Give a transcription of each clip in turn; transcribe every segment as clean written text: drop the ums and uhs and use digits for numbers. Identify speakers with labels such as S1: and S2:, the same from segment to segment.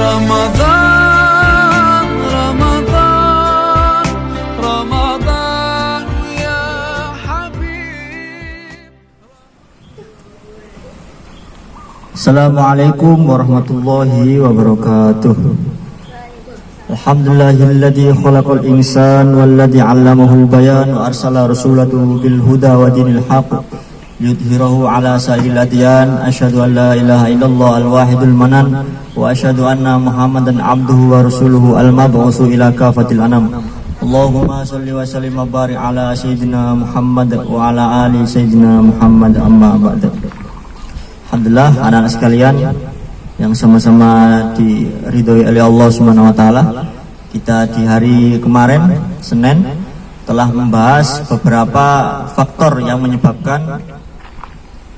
S1: رمضان رمضان رمضان يا حبيب.
S2: Assalamualaikum warahmatullahi wabarakatuh. Alhamdulillahilladzi khalaqal insan walladzi 'allamahul bayan wa arsala rasulahu bil huda wa dinil haqq yudhhirahu 'ala sa'iril adyan. Asyhadu an la ilaha illallah al-wahidul manan wa asyhadu anna Muhammadan 'abduhu wa rasuluhu al-mab'utsu ila kafatil anam. Allahumma shalli wa sallim wa barik 'ala sayyidina Muhammad wa 'ala ali sayyidina Muhammad, amma ba'du. Alhamdulillah anak-anak sekalian yang sama-sama diridhoi oleh Allah Subhanahu wa taala, kita di hari kemarin Senin telah membahas beberapa faktor yang menyebabkan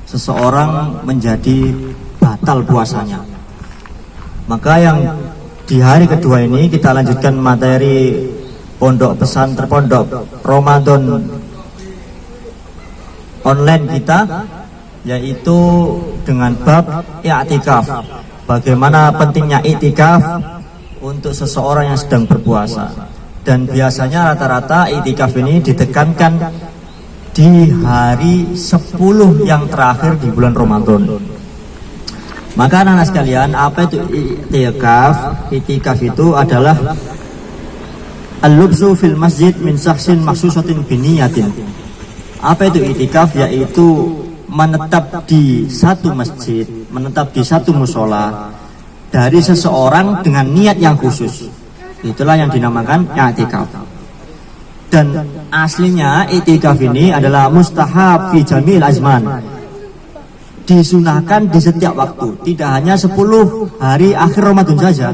S2: seseorang menjadi batal puasanya. Maka yang di hari kedua ini kita lanjutkan materi pondok pesantren pondok Ramadan online kita, yaitu dengan bab i'tikaf. Bagaimana pentingnya i'tikaf untuk seseorang yang sedang berpuasa. Dan biasanya rata-rata i'tikaf ini ditekankan di hari 10 yang terakhir di bulan Ramadan. Maka anak-anak sekalian, apa itu i'tikaf? I'tikaf itu adalah al-lubsu fil masjid min syakhsin makhsusatin biniyatin. Apa itu i'tikaf? Yaitu menetap di satu masjid, menetap di satu musola dari seseorang dengan niat yang khusus. Itulah yang dinamakan i'tikaf. Dan aslinya i'tikaf ini adalah mustahab fi jamil azman, disunahkan di setiap waktu, tidak hanya 10 hari akhir Ramadan saja.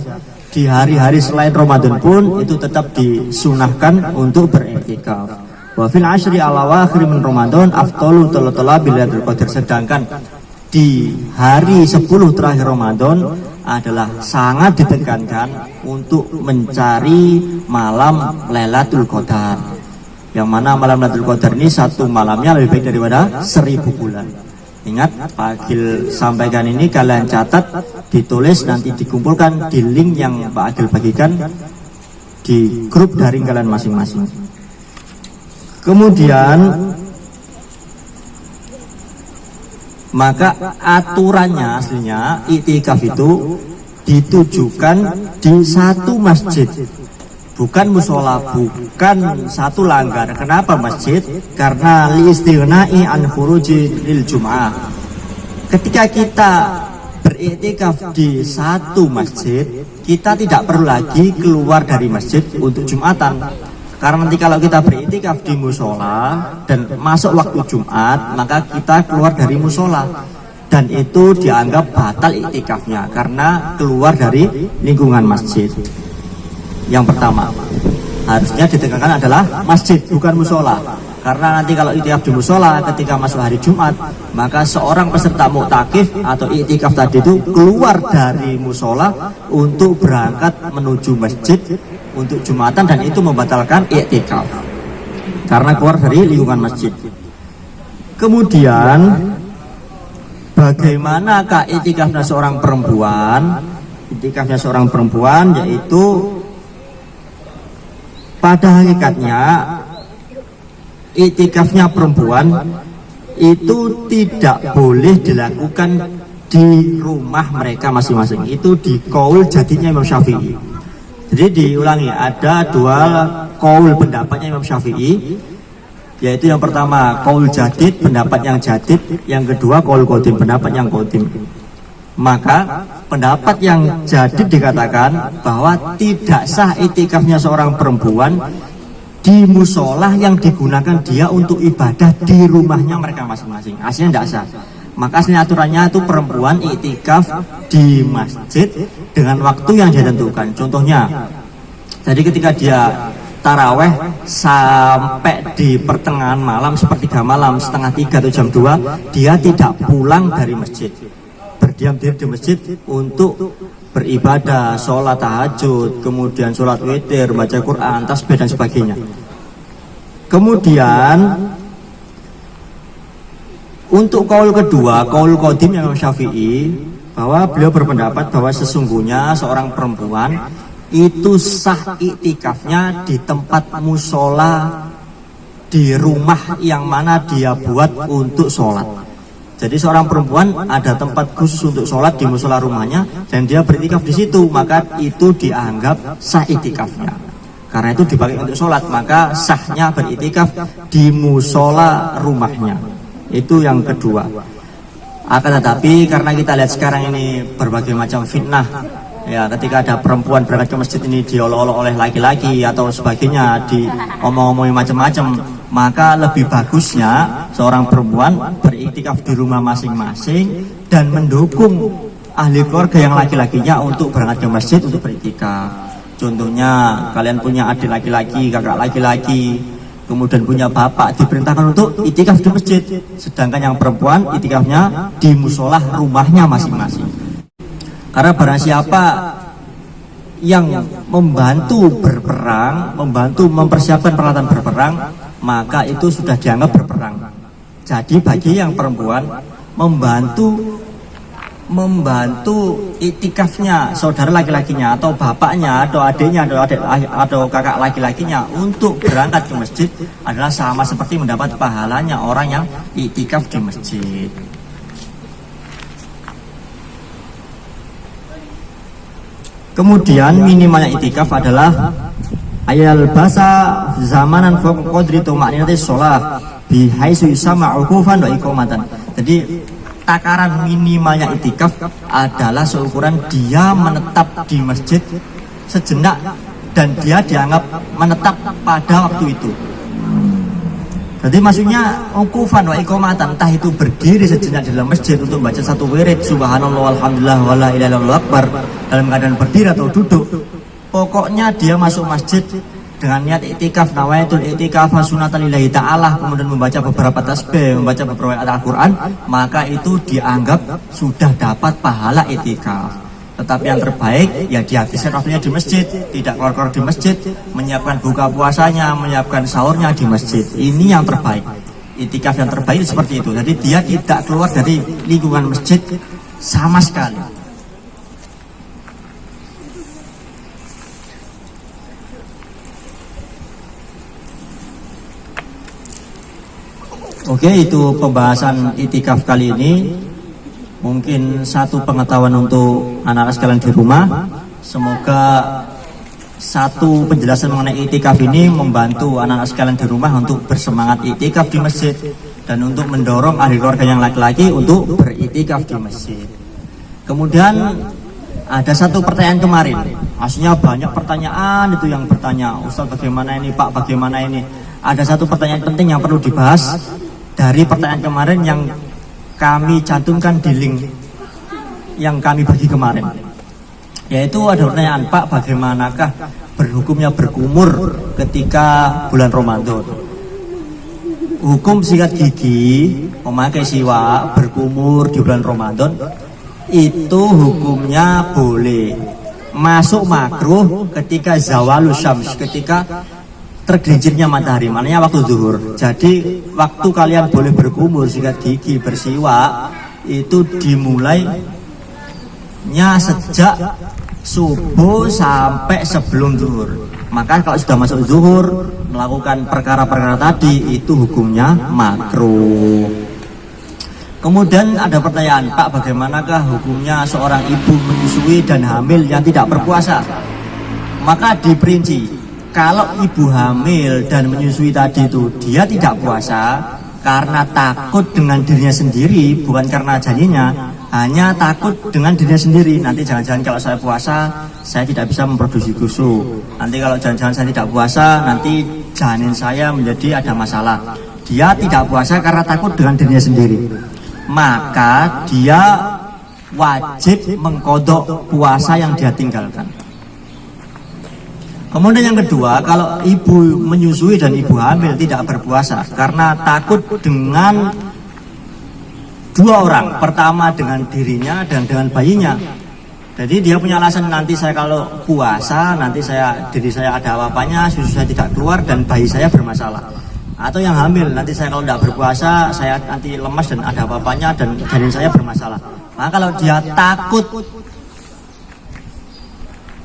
S2: Di hari-hari selain Ramadan pun itu tetap disunahkan untuk beriktikaf. Wa fil ashri al-awakhir min Ramadan afdalu talabil lailatul qadar. Sedangkan di hari 10 terakhir Ramadan adalah sangat ditekankan untuk mencari malam Lailatul Qadar. Yang mana malam Lailatul Qadar ini satu malamnya lebih baik daripada 1000 bulan. Ingat, Pak Agil sampaikan ini, kalian catat, ditulis, nanti dikumpulkan di link yang Pak Agil bagikan di grup daring kalian masing-masing. Kemudian maka aturannya aslinya i'tikaf itu ditujukan di satu masjid, bukan musola, bukan satu langgar. Kenapa masjid? Karena liistighnai an khuruji lil jum'ah. Ketika kita beriktikaf di satu masjid, kita tidak perlu lagi keluar dari masjid untuk Jumatan. Karena nanti kalau kita beriktikaf di musola dan masuk waktu Jumat, maka kita keluar dari musola, dan itu dianggap batal iktikafnya karena keluar dari lingkungan masjid. Yang pertama, harusnya ditekankan adalah masjid, bukan musola. Karena nanti kalau iktikaf di musola ketika masuk hari Jumat, maka seorang peserta muktakif atau iktikaf tadi itu keluar dari musola untuk berangkat menuju masjid untuk Jumatan, dan itu membatalkan i'tikaf karena keluar dari lingkungan masjid. Kemudian bagaimanakah i'tikafnya seorang perempuan? I'tikafnya seorang perempuan yaitu pada hakikatnya i'tikafnya perempuan itu tidak boleh dilakukan di rumah mereka masing-masing. Itu di qaul jadinya Imam Syafi'i. Jadi diulangi, ada dua qaul pendapatnya Imam Syafi'i, yaitu yang pertama qaul jadid, pendapat yang jadid, yang kedua qaul qadim, pendapat yang qadim. Maka pendapat yang jadid dikatakan bahwa tidak sah i'tikafnya seorang perempuan di musola yang digunakan dia untuk ibadah di rumahnya mereka masing-masing. Aslinya tidak sah. Maka aslinya aturannya itu perempuan i'tikaf di masjid dengan waktu yang dia tentukan. Contohnya, jadi ketika dia taraweh sampai di pertengahan malam, sepertiga malam, setengah 3 atau jam 2, dia tidak pulang dari masjid, berdiam diri di masjid untuk beribadah, sholat tahajud, kemudian sholat witir, baca Quran, tasbih dan sebagainya. Kemudian untuk qaul kedua, qaul qadim Imam Syafi'i, bahwa beliau berpendapat bahwa sesungguhnya seorang perempuan itu sah iktikafnya di tempat musola di rumah yang mana dia buat untuk sholat. Jadi seorang perempuan ada tempat khusus untuk sholat di musola rumahnya dan dia beriktikaf di situ, maka itu dianggap sah iktikafnya. Karena itu dipakai untuk sholat, maka sahnya beriktikaf di musola rumahnya. Itu yang kedua. Akan tetapi karena kita lihat sekarang ini berbagai macam fitnah, ya, ketika ada perempuan berangkat ke masjid ini diolok-olok oleh laki-laki atau sebagainya, diomong-omongin macam-macam, maka lebih bagusnya seorang perempuan beriktikaf di rumah masing-masing dan mendukung ahli keluarga yang laki-lakinya untuk berangkat ke masjid untuk beriktikaf. Contohnya kalian punya adik laki-laki, kakak laki-laki, kemudian punya bapak, diperintahkan untuk iktikaf di masjid, sedangkan yang perempuan iktikafnya di musola rumahnya masing-masing. Karena barang siapa yang membantu berperang, membantu mempersiapkan peralatan berperang, maka itu sudah dianggap berperang. Jadi bagi yang perempuan membantu iktikafnya saudara laki-lakinya atau bapaknya atau adiknya atau kakak laki-lakinya untuk berangkat ke masjid adalah sama seperti mendapat pahalanya orang yang iktikaf di masjid. Kemudian minimalnya iktikaf adalah ayal basa zamanan fawqa qadri tuma'ninati shalah bi haitsu yusamma 'ukufan wa iqamatan. Jadi takaran minimalnya iktikaf adalah seukuran dia menetap di masjid sejenak dan dia dianggap menetap pada waktu itu. Jadi maksudnya ukufan wa iqamatan, entah itu berdiri sejenak di dalam masjid untuk baca satu wirid subhanallah walhamdulillah wala ilaha illallah akbar dalam keadaan berdiri atau duduk. Pokoknya dia masuk masjid dengan niat iktikaf, nawaitul iktikaf sunatan lillahi ta'ala, kemudian membaca beberapa tasbih, membaca beberapa ayat Al-Quran, maka itu dianggap sudah dapat pahala iktikaf. Tetapi yang terbaik ya dihabiskan waktunya di masjid, tidak keluar-keluar di masjid, menyiapkan buka puasanya, menyiapkan sahurnya di masjid. Ini yang terbaik. Iktikaf yang terbaik seperti itu. Jadi dia tidak keluar dari lingkungan masjid sama sekali. Oke, itu pembahasan iktikaf kali ini. Mungkin satu pengetahuan untuk anak-anak sekalian di rumah. Semoga satu penjelasan mengenai iktikaf ini membantu anak-anak sekalian di rumah untuk bersemangat iktikaf di masjid dan untuk mendorong ahli keluarga yang laki-laki untuk beriktikaf di masjid. Kemudian ada satu pertanyaan kemarin. Maksudnya banyak pertanyaan itu yang bertanya, Ustaz bagaimana ini, Pak bagaimana ini. Ada satu pertanyaan penting yang perlu dibahas dari pertanyaan kemarin yang kami cantumkan di link yang kami bagi kemarin, yaitu ada pertanyaan, Pak bagaimanakah berhukumnya berkumur ketika bulan Ramadan? Hukum sikat gigi memakai siwak berkumur di bulan Ramadan itu hukumnya boleh, masuk makruh ketika zawalus syams, ketika tergelincirnya matahari, maknanya waktu zuhur. Jadi waktu kalian boleh berkumur, sikat gigi, bersiwak itu dimulainya sejak subuh sampai sebelum zuhur. Maka kalau sudah masuk zuhur melakukan perkara-perkara tadi itu hukumnya makruh. Kemudian ada pertanyaan, Pak bagaimanakah hukumnya seorang ibu menyusui dan hamil yang tidak berpuasa? Maka diperinci, kalau ibu hamil dan menyusui tadi itu dia tidak puasa karena takut dengan dirinya sendiri, bukan karena janinnya, hanya takut dengan dirinya sendiri. Nanti jangan-jangan kalau saya puasa saya tidak bisa memproduksi susu, nanti kalau jangan-jangan saya tidak puasa nanti janin saya menjadi ada masalah. Dia tidak puasa karena takut dengan dirinya sendiri, maka dia wajib mengkodok puasa yang dia tinggalkan. Kemudian yang kedua, kalau ibu menyusui dan ibu hamil tidak berpuasa karena takut dengan dua orang, pertama dengan dirinya dan dengan bayinya. Jadi dia punya alasan, nanti saya kalau puasa nanti diri saya ada apa-apanya, susu saya tidak keluar dan bayi saya bermasalah. Atau yang hamil, nanti saya kalau tidak berpuasa saya nanti lemas dan ada apa-apanya dan janin saya bermasalah. Nah, kalau dia takut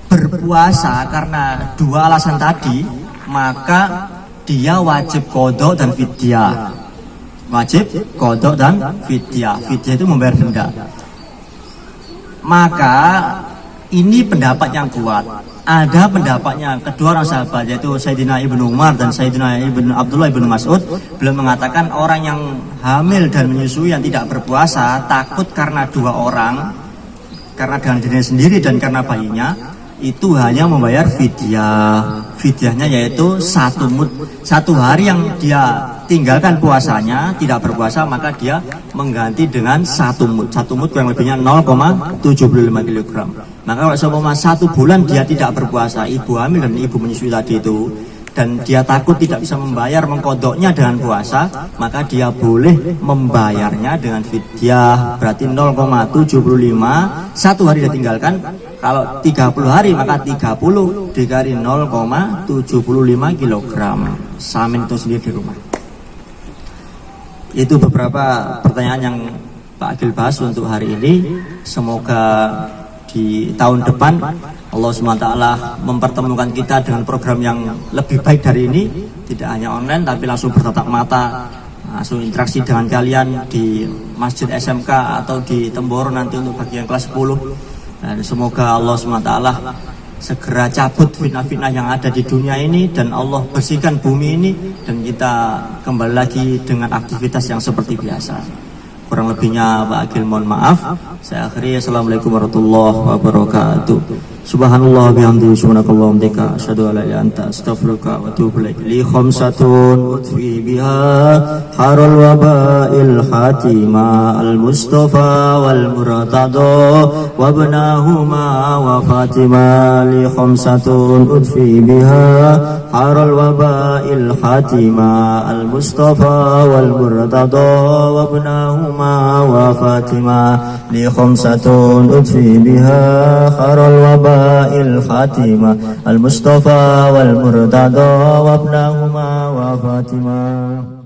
S2: berpuasa karena dua alasan tadi, maka dia wajib qadha dan fidyah. Wajib qadha dan fidyah. Fidyah itu membayar denda. Maka ini pendapat yang kuat. Ada pendapatnya kedua orang sahabat, yaitu Sayyidina Ibnu Umar dan Sayyidina Abdullah ibnu Mas'ud. Beliau mengatakan orang yang hamil dan menyusui yang tidak berpuasa takut karena dua orang, karena dengan dirinya sendiri dan karena bayinya, itu hanya membayar fidyah. Fidyahnya yaitu 1 mud. 1 hari yang dia tinggalkan puasanya, tidak berpuasa, maka dia mengganti dengan 1 mud. 1 mud kurang lebihnya 0,75 kg. Maka kalau seumpama 1 bulan dia tidak berpuasa, ibu hamil dan ibu menyusui tadi itu, dan dia takut tidak bisa membayar, mengkodoknya dengan puasa, maka dia boleh membayarnya dengan fidyah. Berarti 0,75, 1 hari dia tinggalkan. Kalau 30 hari maka 30 dikali 0,75 kg. Samin itu sendiri di rumah. Itu beberapa pertanyaan yang Pak Agil bahas untuk hari ini. Semoga di tahun depan Allah SWT mempertemukan kita dengan program yang lebih baik dari ini. Tidak hanya online tapi langsung bertatap mata, langsung interaksi dengan kalian di Masjid SMK atau di Temboro nanti untuk bagian kelas 10. Dan semoga Allah SWT segera cabut fitnah-fitnah yang ada di dunia ini, dan Allah bersihkan bumi ini, dan kita kembali lagi dengan aktivitas yang seperti biasa. Kurang lebihnya Pak Agil mohon maaf. Saya akhiri. Assalamualaikum warahmatullahi wabarakatuh. Subhanallah bihamdihi subhanakallah hamdika asyhadu an la ilaha illa anta astaghfiruka wa atubu ilaik. Li khamsatun utfi biha harul waba'il hatima al mustafa wal murtada wa ibnahuma wa fatima. Li khamsatun utfi biha harul waba'il hatima al mustafa wal murtada wa ibnahuma wa fatima. Li khamsatun utfi biha harul waba'il الخاتمة المصطفى والمرتضى وابنهما وفاطمة.